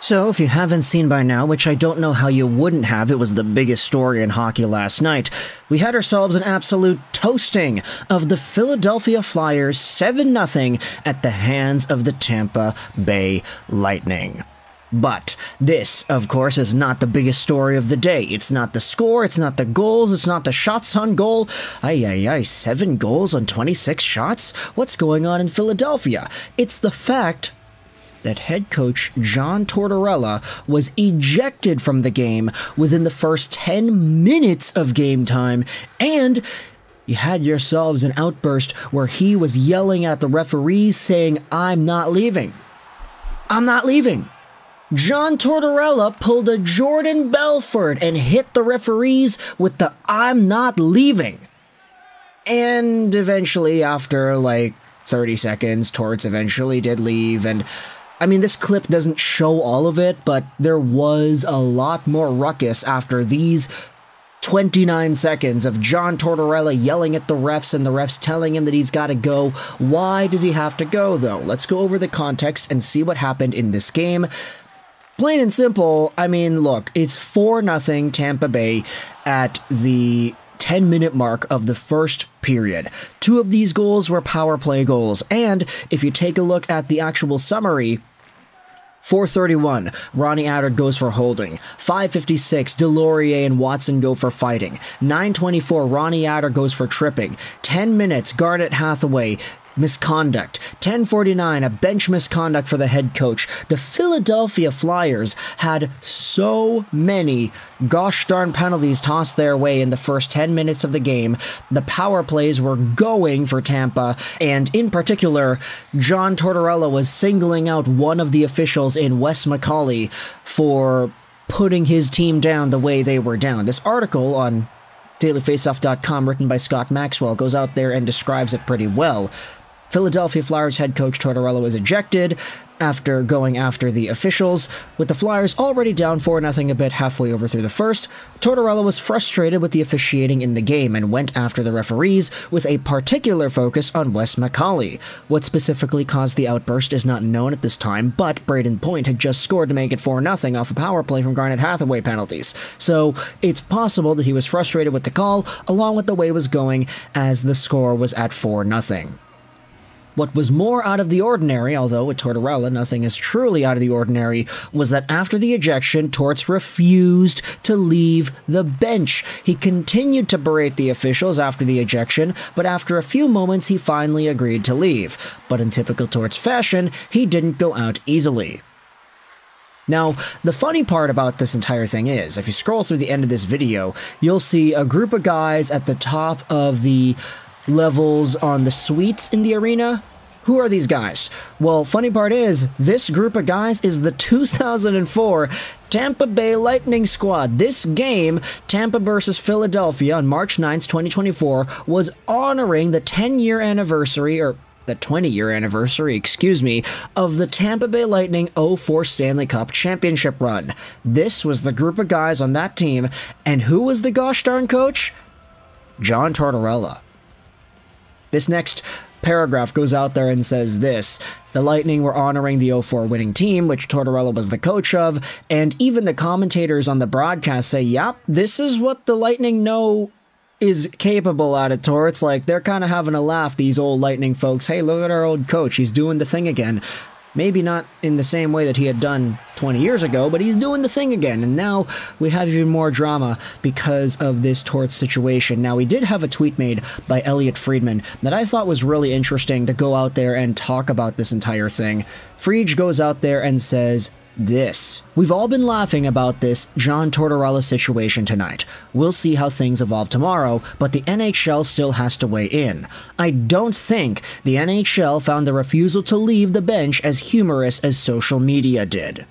So, if you haven't seen by now, which I don't know how you wouldn't have, it was the biggest story in hockey last night, we had ourselves an absolute toasting of the Philadelphia Flyers 7-0 at the hands of the Tampa Bay Lightning. But this, of course, is not the biggest story of the day. It's not the score, it's not the goals, it's not the shots on goal. 7 goals on 26 shots? What's going on in Philadelphia? It's the fact that head coach John Tortorella was ejected from the game within the first 10 minutes of game time, and you had yourselves an outburst where he was yelling at the referees saying, "I'm not leaving. I'm not leaving." John Tortorella pulled a Jordan Belfort and hit the referees with the "I'm not leaving." And eventually, after like 30 seconds, Torts eventually did leave, and I mean, this clip doesn't show all of it, but there was a lot more ruckus after these 29 seconds of John Tortorella yelling at the refs and the refs telling him that he's got to go. Why does he have to go, though? Let's go over the context and see what happened in this game. Plain and simple, I mean, look, it's 4-0 Tampa Bay at the 10-minute mark of the first period. 2 of these goals were power play goals, and if you take a look at the actual summary, 4:31, Ronnie Attard goes for holding. 5:56, Delorier and Watson go for fighting. 9:24, Ronnie Attard goes for tripping. 10 minutes, Garnet Hathaway, misconduct. 10:49, a bench misconduct for the head coach. The Philadelphia Flyers had so many gosh darn penalties tossed their way in the first 10 minutes of the game. The power plays were going for Tampa, and in particular, John Tortorella was singling out one of the officials in Wes McCauley for putting his team down the way they were down. This article on dailyfaceoff.com, written by Scott Maxwell, goes out there and describes it pretty well. Philadelphia Flyers head coach Tortorella was ejected after going after the officials. With the Flyers already down 4-0 a bit halfway over through the first, Tortorella was frustrated with the officiating in the game and went after the referees with a particular focus on Wes McCauley. What specifically caused the outburst is not known at this time, but Braden Point had just scored to make it 4-0 off a power play from Garnet Hathaway penalties. So it's possible that he was frustrated with the call, along with the way it was going, as the score was at 4-0. What was more out of the ordinary, although with Tortorella nothing is truly out of the ordinary, was that after the ejection, Torts refused to leave the bench. He continued to berate the officials after the ejection, but after a few moments he finally agreed to leave. But in typical Torts fashion, he didn't go out easily. Now, the funny part about this entire thing is, if you scroll through the end of this video, you'll see a group of guys at the top of the levels on the suites in the arena. Who are these guys? Well, funny part is, this group of guys is the 2004 Tampa Bay Lightning squad. This game, Tampa versus Philadelphia on March 9th, 2024, was honoring the 10-year anniversary, or the 20-year anniversary, excuse me, of the Tampa Bay Lightning 04 Stanley Cup championship run. This was the group of guys on that team, and who was the gosh darn coach? John Tortorella. This next paragraph goes out there and says this: the Lightning were honoring the 04 winning team, which Tortorella was the coach of, and even the commentators on the broadcast say, yep, this is what the Lightning know is capable at it, Torts. Like, they're kind of having a laugh, these old Lightning folks. Hey, look at our old coach, he's doing the thing again. Maybe not in the same way that he had done 20 years ago, but he's doing the thing again. And now we have even more drama because of this Torts situation. Now, we did have a tweet made by Elliot Friedman that I thought was really interesting to go out there and talk about this entire thing. Friedge goes out there and says this: we've all been laughing about this John Tortorella situation tonight. We'll see how things evolve tomorrow, but the NHL still has to weigh in. I don't think the NHL found the refusal to leave the bench as humorous as social media did.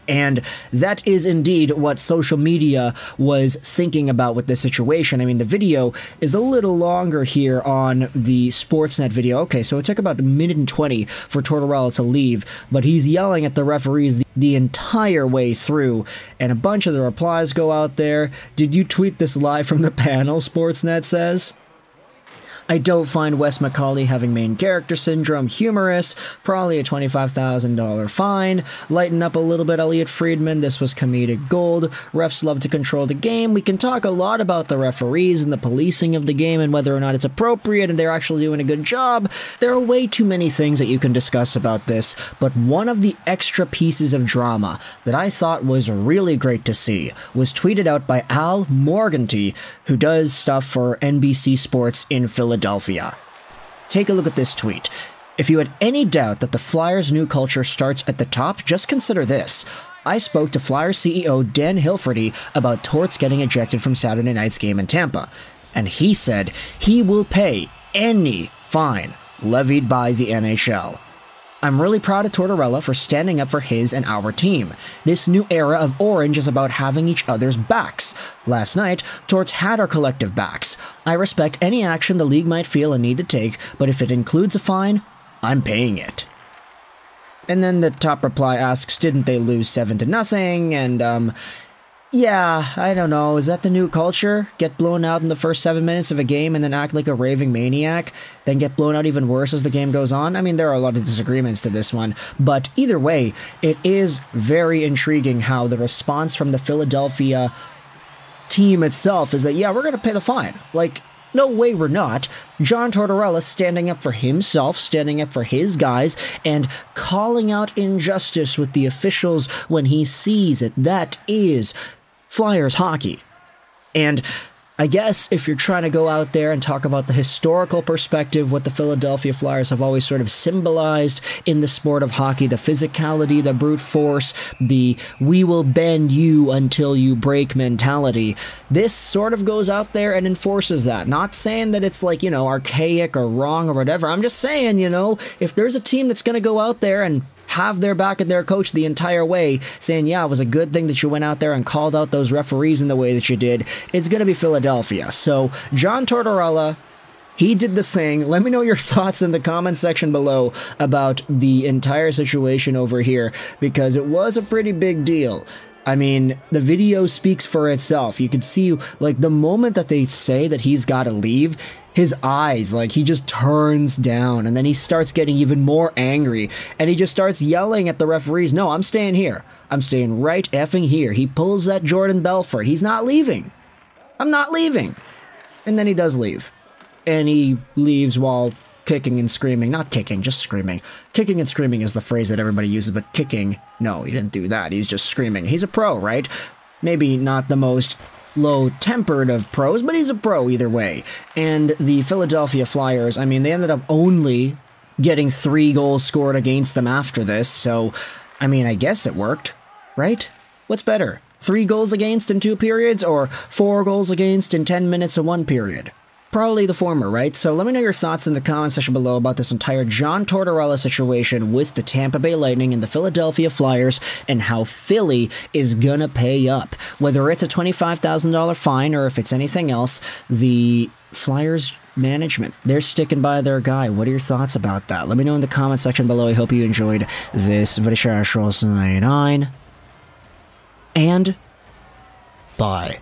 And that is indeed what social media was thinking about with this situation. I mean, the video is a little longer here on the Sportsnet video. Okay, so it took about 1:20 for Tortorella to leave, but he's yelling at the referees the entire way through, and a bunch of the replies go out there. Did you tweet this live from the panel, Sportsnet says? I don't find Wes McCauley having main character syndrome humorous. Probably a $25,000 fine. Lighten up a little bit, Elliot Friedman. This was comedic gold. Refs love to control the game. We can talk a lot about the referees and the policing of the game and whether or not it's appropriate and they're actually doing a good job. There are way too many things that you can discuss about this, but one of the extra pieces of drama that I thought was really great to see was tweeted out by Al Morganty, who does stuff for NBC Sports in Philadelphia. Take a look at this tweet. If you had any doubt that the Flyers' new culture starts at the top, just consider this. I spoke to Flyers CEO Dan Hilferty about Torts getting ejected from Saturday night's game in Tampa, and he said he will pay any fine levied by the NHL. I'm really proud of Tortorella for standing up for his and our team. This new era of Orange is about having each other's backs. Last night, Torts had our collective backs. I respect any action the league might feel a need to take, but if it includes a fine, I'm paying it. And then the top reply asks, didn't they lose 7-0? And, yeah, I don't know. Is that the new culture? Get blown out in the first 7 minutes of a game and then act like a raving maniac, then get blown out even worse as the game goes on? I mean, there are a lot of disagreements to this one, but either way, it is very intriguing how the response from the Philadelphia team itself is that, yeah, we're going to pay the fine. Like, no way we're not. John Tortorella standing up for himself, standing up for his guys, and calling out injustice with the officials when he sees it. That is Flyers hockey. And I guess if you're trying to go out there and talk about the historical perspective, what the Philadelphia Flyers have always sort of symbolized in the sport of hockey, the physicality, the brute force, the we will bend you until you break mentality, this sort of goes out there and enforces that. Not saying that it's like, you know, archaic or wrong or whatever. I'm just saying, you know, if there's a team that's going to go out there and have their back at their coach the entire way, saying, yeah, it was a good thing that you went out there and called out those referees in the way that you did, it's going to be Philadelphia. So, John Tortorella, he did the thing. Let me know your thoughts in the comment section below about the entire situation over here, because it was a pretty big deal. I mean, the video speaks for itself. You could see, like, the moment that they say that he's got to leave, his eyes, like, he just turns down, and then he starts getting even more angry, and he just starts yelling at the referees, no, I'm staying here. I'm staying right effing here. He pulls that Jordan Belfort. He's not leaving. I'm not leaving. And then he does leave. And he leaves while kicking and screaming. Not kicking, just screaming. Kicking and screaming is the phrase that everybody uses, but kicking, no, he didn't do that. He's just screaming. He's a pro, right? Maybe not the most low-tempered of pros, but he's a pro either way. And the Philadelphia Flyers, I mean, they ended up only getting 3 goals scored against them after this, so, I mean, I guess it worked, right? What's better, 3 goals against in 2 periods, or 4 goals against in 10 minutes in 1 period? Probably the former, right? So let me know your thoughts in the comment section below about this entire John Tortorella situation with the Tampa Bay Lightning and the Philadelphia Flyers, and how Philly is gonna pay up. Whether it's a $25,000 fine or if it's anything else, the Flyers management, they're sticking by their guy. What are your thoughts about that? Let me know in the comment section below. I hope you enjoyed this video. And bye.